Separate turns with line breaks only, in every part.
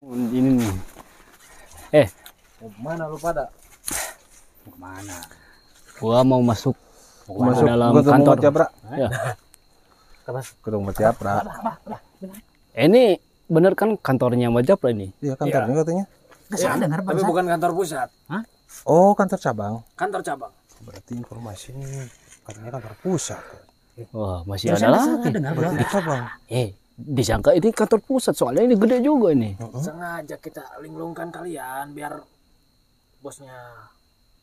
Ini nih.
Mau kemana lu pada?
Mau kemana? Gua mau masuk
Masuk
dalam
ketemu
kantor.
Mas Japra.
Ya.
Ketemu Mas Japra.
Ini bener kan kantornya Mas Japra ini?
Iya kantornya katanya.
Kesana dengar
Tapi bukan kantor pusat,
Oh kantor cabang.
kantor cabang.
Berarti informasi ini katanya kantor pusat.
Wah, masih ada lagi.
Berarti cabang.
Disangka ini kantor pusat, soalnya ini gede juga nih.
Sengaja kita linglungkan kalian biar bosnya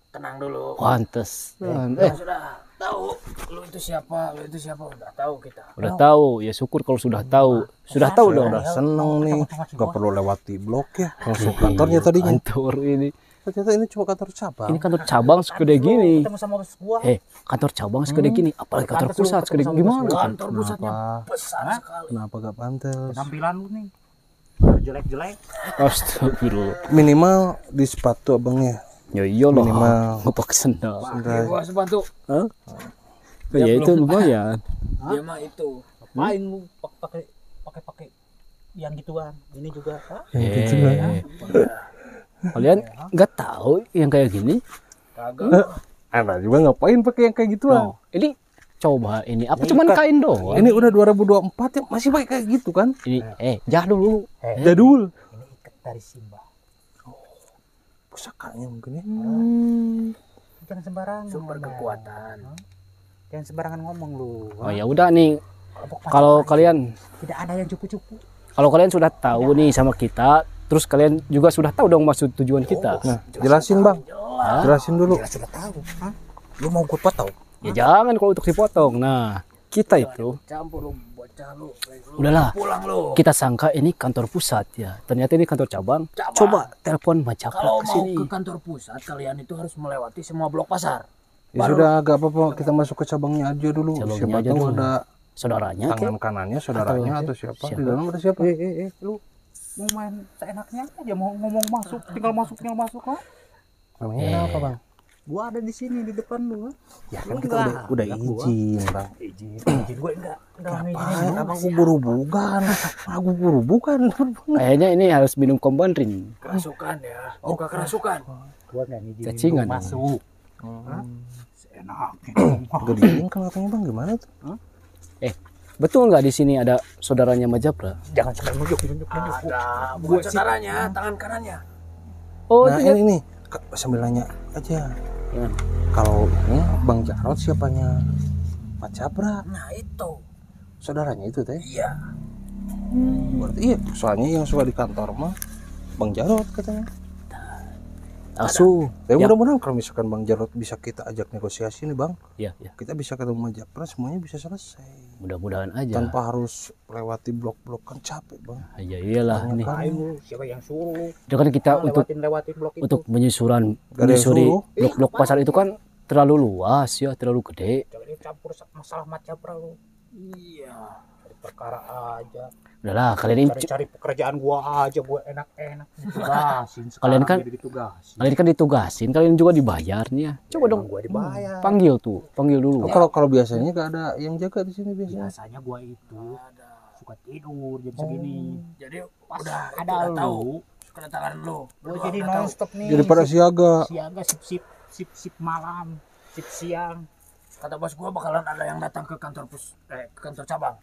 tenang dulu.
Pantes.
Sudah tahu lu itu siapa, udah tahu kita.
Udah tahu, ya syukur kalau sudah tahu. Sudah tahu dong.
Udah seneng nih. Gak perlu lewati blok ya. Langsung kantornya tadinya.
Kantor ini.
Ternyata ini cuma kantor cabang.
Ini kantor cabang segede gini.
Ketemu sama bos gua.
Kantor cabang segede gini, apalagi kantor pusat segede gimana?
Kantor pusatnya
Kenapa?
besar sekali.
Kenapa gak pantas?
Penampilan lu nih jelek-jelek.
Astagfirullah.
Minimal di sepatu abangnya.
Ya iyalah.
Minimal.
Nggak pakai sendal.
Pakai gua sepatu.
Hah? Ya itu lumayan.
Dia mah itu.
Main lu pakai yang gituan. Ini juga.
Kalian nggak tahu yang kayak gini?
Kagak.
Anda juga ngapain pakai yang kayak gituan?
Ini coba ini apa cuman kain doang?
Ini udah 2024 ya masih pakai kayak gitu kan?
Ini jadul.
Jadul.
Ini ikat dari Simba.
Pusakanya mungkin ya.
Jangan sembarangan.
Sumber
ngomong.
kekuatan.
Jangan sembarangan ngomong lu.
Oh ya udah nih,
Kelompok
kalau
pacaran.
kalian
Tidak ada yang cupu-cupu.
sudah tahu nih sama kita, terus kalian juga sudah tahu dong maksud tujuan kita.
Nah, jelasin bang. Jelasin dulu.
Kita sudah tahu. Lu mau gua potong?
Ya jangan kalau untuk dipotong. Nah, kita itu
Campur lu bocah lu.
udahlah.
Pulang lu.
Kita sangka ini kantor pusat ya. Ternyata ini kantor cabang. Coba telepon Mas Japra
Kalau
ke
mau
sini.
ke kantor pusat, kalian itu harus melewati semua blok pasar.
Ya sudah agak apa-apa kita masuk ke cabangnya aja dulu.
Cabangnya
Siapa
aja
tahu
dulu.
ada
Saudaranya
tangan kanannya saudaranya atau siapa? Di dalam ada siapa?
Lu mau main seenaknya aja, mau ngomong masuk, tinggal masuk lah.
Namanya apa bang?
Gua ada di sini di depan lu.
Ya kan kita udah izin bang.
Izin gue enggak ngizinin.
Abang guru bukan. Aku guru bukan.
Kayaknya ini harus minum kombandrin.
Kerasukan ya. Buka kerasukan.
Gua enggak ngizinin
Cacingan.
lu masuk. Seenaknya.
Gak diizinkan katanya bang gimana tuh?
Betul nggak di sini ada saudaranya Mas Japra?
Jangan sampai nunjuk.
Ada. Bukan saudaranya, tangan kanannya.
Oh,
Nah
itu
ini nih sambil nanya aja.
Gimana?
Kalau ini Bang Jarot siapanya Mas Japra?
Nah itu.
Saudaranya itu teh?
Iya.
Berarti iya. Soalnya yang suka di kantor mah Bang Jarot katanya.
Asu.
Tapi
Ya.
mudah-mudahan kalau misalkan Bang Jarot bisa kita ajak negosiasi nih Bang,
Ya.
kita bisa ketemu Mas Japra semuanya bisa selesai
Mudah-mudahan aja.
tanpa harus lewati blok-blok kan capek Bang.
Ya iyalah nih.
Main lu, siapa yang suruh?
Itu kan kita
Lewatin blok itu.
untuk menyusuri
Gak ada yang suruh.
blok-blok pasar itu kan terlalu luas ya, terlalu gede.
Jangan campur masalah Japra lu.
Iya.
Cari perkara aja.
Udahlah, kalian ini
Cari pekerjaan gua aja, gua enak-enak ditugasin.
Kalian kan-
ditugasin.
kalian kan ditugasin, kalian juga dibayar nih ya. Coba dong
Gua dibayar.
panggil dulu.
Kalau biasanya gak ada yang jaga di sini biasanya.
Biasanya gua itu suka tidur jam segini.
Jadi
Pas
udah
ada
udah
lu.
tahu kedatangan lu.
Gua
Berdua
jadi
udah tahu.
nonstop nih.
Jadi pada siaga.
siaga sip malam, sip siang.
Kata bos gua bakalan ada yang datang ke kantor ke kantor cabang.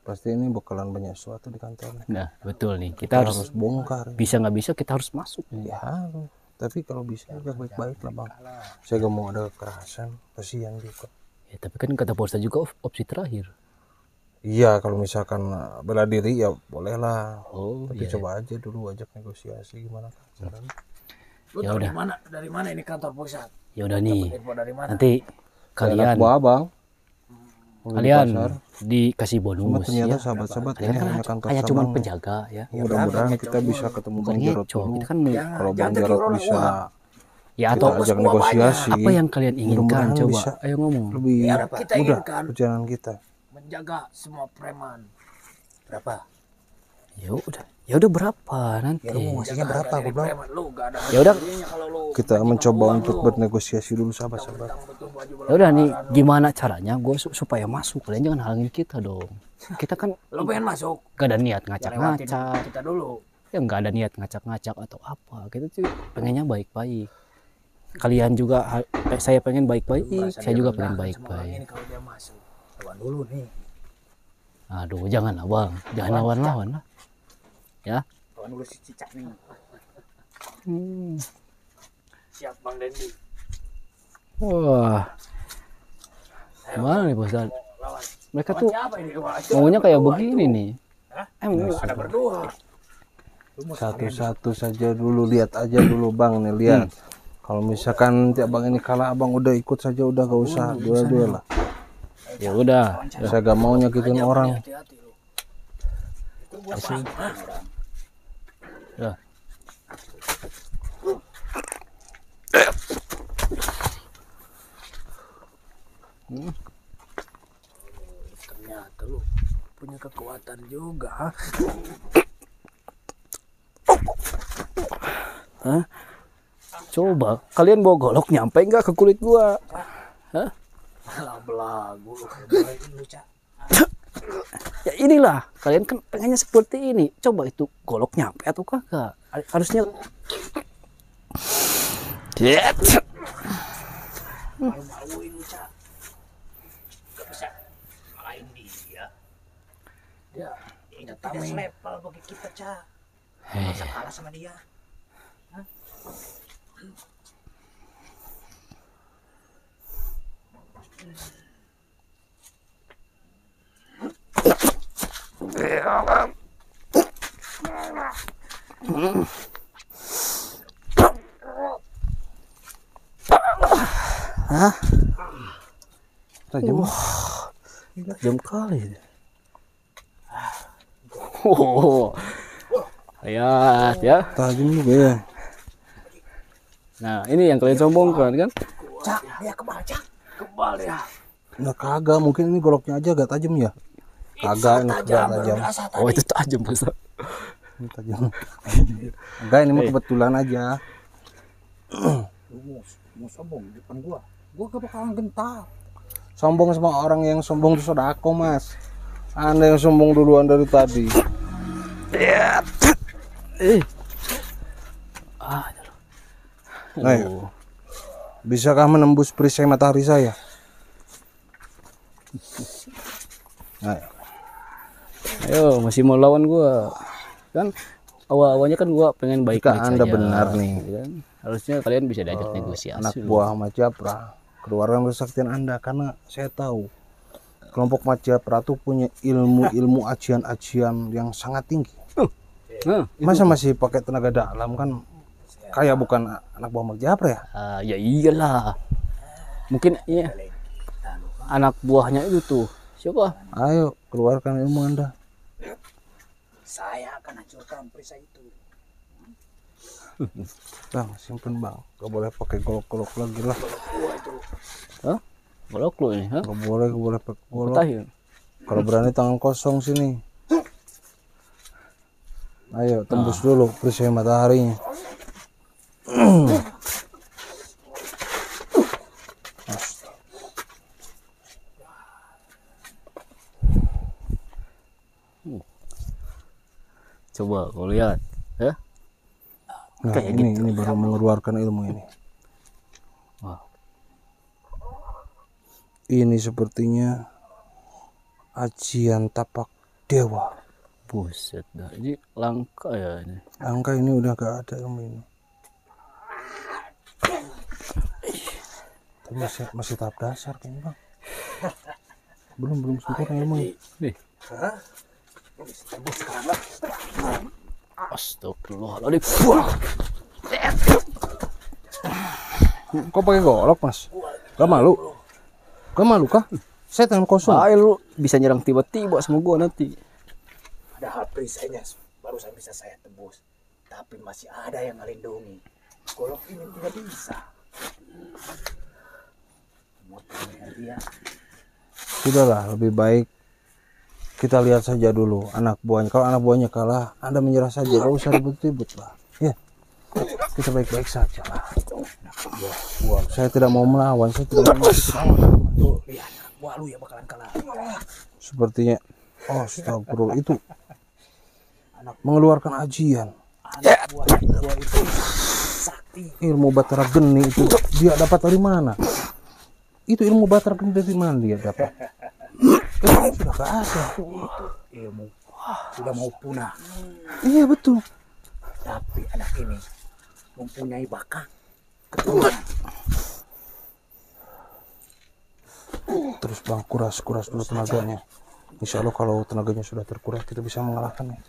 Pasti ini bakalan banyak sesuatu di kantornya.
Nah, betul nih.
Kita
Kita
harus bongkar.
bisa nggak bisa kita harus masuk nih.
Ya harus. Tapi kalau bisa agak baik-baik lah bang. Saya gak mau ada kekerasan. Kasihan juga.
Ya, tapi kan kata Polsta juga opsi terakhir.
Iya kalau misalkan bela diri ya boleh lah.
Oh,
Tapi
iya.
coba aja dulu ajak negosiasi gimana caranya.
Lu
Ya
tahu
udah.
dari mana ini kantor pusat?
Ya udah nih.
Info dari mana?
Nanti
Anak
kalian
buah bang.
kalian dikasih bonus
Cuma ternyata
ya.
sahabat-sabat
Kalian
ini
kan
hanya kantor
kayak cuma
cabang.
penjaga ya.
Mudah-mudahan kita bisa ketemu Bang
Bukan
Jarot
ngeco,
dulu.
kita kan
Kalau Bang
jangan
Jarot
orang
bisa
ya
kita
atau
ajak negosiasi.
apa yang kalian inginkan
Mudah-mudahan
coba.
bisa
Ayo ngomong.
lebih
Yang kita
mudah
inginkan.
perjalanan kita.
Menjaga semua preman. Berapa?
Ya udah berapa nanti?
Ya lu mau ngasihnya berapa
Dari
gua bilang?
preman lu gak ada.
Ya udah.
harganya kalau lu
Kita mencoba untuk bernegosiasi dulu sahabat-sahabat.
betul baju
Ya udah nih, gimana caranya gue supaya masuk? Kalian jangan halangin kita dong. Kita kan
lu pengen masuk.
gak ada niat
Lewatin
ngacak-ngacak.
kita dulu.
ya nggak ada niat ngacak-ngacak atau apa, kita tuh pengennya baik-baik. Kalian juga saya pengen baik-baik, saya juga pengen baik-baik.
Ini kalau dia masuk, lawan dulu nih.
Aduh, jangan abang, jangan lawan-lawan lah ya.
Lawan dulu si Cicak nih. Siap Bang Dendi.
Wah, gimana nih Bos Dan?
Lawan.
Mereka tuh
Siapa ini? Wah,
maunya kayak begini nih.
ada berdua.
Satu-satu saja dulu, lihat aja dulu Bang nih, lihat. Kalau misalkan nanti abang ini kalah, abang udah ikut saja, udah gak usah duel-duel lah.
Ya udah,
Saya gak mau nyakitin orang.
Hati-hati lu. Itu gua paham orang.
ya.
Ternyata lu punya kekuatan juga.
Hah? Coba kalian bawa golok nyampe nggak ke kulit gua? Hah?
Alah belagu lu. Lu Cak.
Ya inilah, kalian kan pengennya seperti ini. Coba itu golok nyampe atau kagak? Harusnya
Malu-maluin lu Cak. Gak bisa ngalahin dia. Dia tidak selevel bagi kita Cak. Gak bisa kalah sama dia.
Hah?
Tajam.
Jam kali. Oh, lihat ya.
Tajam juga ya.
Nah, ini yang kalian sombongkan kan?
Cak, dia kebal Cak. Kebal ya.
Nah kagak, mungkin ini goloknya aja gak tajam ya. Kagak, ini gak tajam.
Oh, itu tajam Bos.
Ini tajam. Enggak, ini mah kebetulan aja.
Lu mau sombong di depan gua gak bakalan gentar.
Sombong sama orang yang sombong itu sodako Mas. Anda yang sombong duluan dari tadi. Ayo. Bisakah menembus perisai matahari saya?
Ayo, masih mau lawan gua. Kan awal-awalnya kan gua pengen baik-baik
Jika Anda
saja,
benar nih,
kan? Harusnya kalian bisa diajak negosiasi.
anak buah Majapra, keluarkan kesaktian Anda, karena saya tahu kelompok Majapra tuh punya ilmu ajian-ajian yang sangat tinggi.
Nah,
Masa masih pakai tenaga dalam, kan kayak bukan anak buah Majapra ya?
ya iyalah. Mungkin iya. Anak buahnya itu tuh. Siapa?
Ayo keluarkan ilmu Anda.
Saya akan hancurkan perisai itu.
Bang, simpen Bang, gak boleh pakai golok-golok lagi lah.
Hah? Golok lu ini, hah?
Gak boleh pakai golok.
Petahin.
Kalau berani tangan kosong sini. Ayo tembus dulu perisai mataharinya.
Coba kau lihat, ya.
Nah, ini baru mengeluarkan ilmu ini.
Wah.
Ini sepertinya ajian tapak dewa.
Buset dah. Ini langka ya ini.
Angka ini udah gak ada ilmu ini. Tapi masih tahap dasar kayaknya Bang. Belum sempurna ilmu ini.
Nih. Astagfirullahaladzim.
Kok pakai golok Mas? Gak malu? Gak malu kah? Saya tangan kosong.
Ayo lu bisa nyerang tiba-tiba sama gua nanti.
Padahal perisainya barusan bisa saya tembus. Tapi masih ada yang melindungi. Golok ini tidak bisa. Motornya dia.
Sudahlah, lebih baik kita lihat saja dulu anak buahnya. Kalau anak buahnya kalah, Anda menyerah saja, gak usah ribut-ribut lah. Ya, kita baik-baik saja lah. Saya tidak mau melawan, saya tidak mau melawan.
Tuh, lihat. Wah, lu yang bakalan kalah.
Sepertinya, oh astagfirullah, itu mengeluarkan ajian.
buah itu sakti.
Ilmu Batara Geni itu dia dapat dari mana? Itu ilmu Batara Geni dari mana dia dapat? Kan sudah gak ada.
Ilmu sudah mau punah.
Iya betul.
Tapi anak ini mempunyai bakat keturunan.
Terus bang, kuras dulu tenaganya. Insya Allah kalau tenaganya sudah terkuras kita bisa mengalahkannya.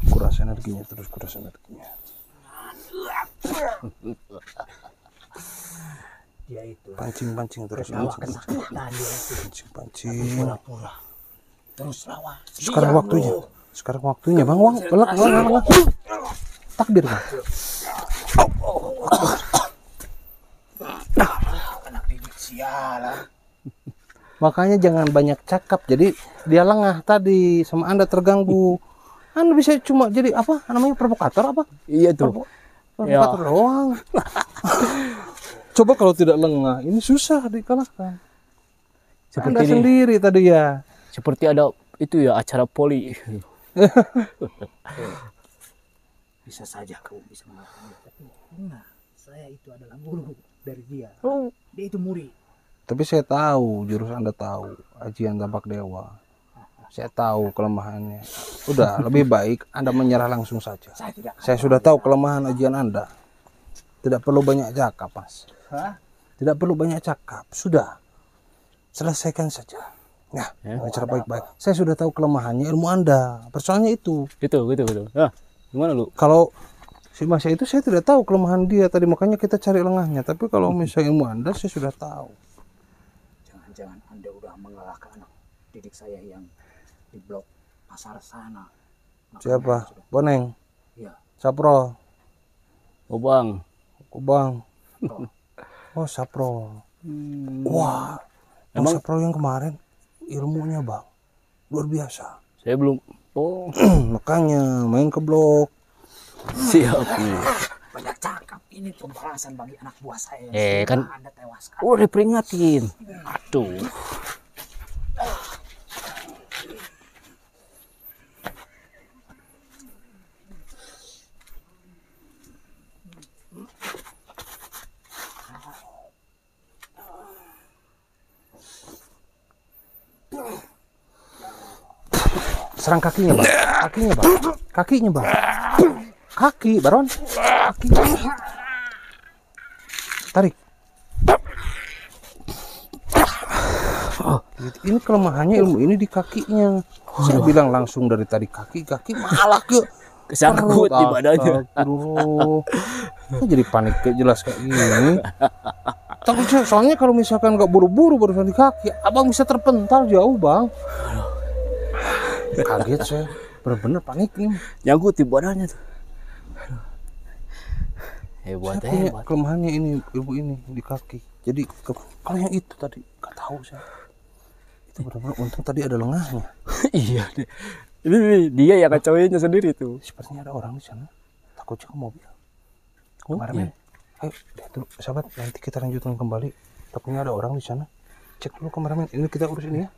Kuras energinya, terus kuras energinya.
Dia itu
Pancing terus
ketawa
pancing.
ketakutan dia itu.
Pancing.
Pura-pura terus lawan.
Sekarang waktunya bang, pelak. Takbir bang.
Anak didik sialan.
Makanya jangan banyak cakap. Jadi dia lengah tadi sama Anda terganggu. Anda bisa cuma jadi apa namanya provokator apa?
Iya tuh.
Provokator doang. Coba kalau tidak lengah, ini susah dikalahkan. Anda
Seperti
sendiri tadi ya.
seperti ada itu ya acara poli.
Bisa saja kau bisa melakukan tapi enggak. Saya itu adalah guru dari dia. Dia itu murid.
Tapi saya tahu jurus Anda tahu ajian tampak dewa. Saya tahu kelemahannya. Udah lebih baik Anda menyerah langsung saja. Saya sudah tahu kelemahan ajian Anda. Tidak perlu banyak cakap, Mas. Tidak perlu banyak cakap. Sudah. Selesaikan saja. Nah, cara baik-baik. Saya sudah tahu kelemahannya ilmu Anda. Persoalannya itu.
Gitu. Nah, gimana lu?
Kalau si Mas itu saya tidak tahu kelemahan dia tadi, makanya kita cari lengahnya. Tapi kalau misalnya ilmu Anda saya sudah tahu.
Jangan-jangan Anda udah mengalahkan anak didik saya yang di blok pasar sana. Makanya
Siapa? Boneng.
Iya.
Sapro.
Oh bang,
Kubang. Oh, Sapro. Wah.
Emang-
Sapro yang kemarin ilmunya bang luar biasa.
saya belum. Oh,
Makanya main ke blok.
siap nih.
Banyak cakap ini pembalasan bagi anak buah saya.
Kan
Anda tewaskan.
udah diperingatin. Aduh.
Serang kakinya bang. Kakinya bang. Kaki Baron. Kaki. Tarik. Ini kelemahannya ilmu ini di kakinya. Saya bilang langsung dari tadi kaki malah ke
Kesangkut di badannya.
Aduh. Saya jadi panik jelas kayak gini. Takut soalnya kalau misalkan nggak buru-buru barusan di kaki, abang bisa terpental jauh bang. Kaget saya, bener-bener panik nih.
Nyangkut di badannya tuh. Hebat.
Saya punya kelemahannya ini ilmu ini di kaki. Jadi kalau yang itu tadi nggak tahu saya. Itu benar-benar untung tadi ada lengahnya.
Iya. Ini dia yang kacauinnya sendiri tuh.
Sepertinya ada orang di sana. Takutnya ke mobil.
Oh,
Kemarin, ayo lihat dulu, sahabat. Nanti kita lanjutkan kembali. Takutnya ada orang di sana. Cek dulu kameramen. Ini kita urus ini ya.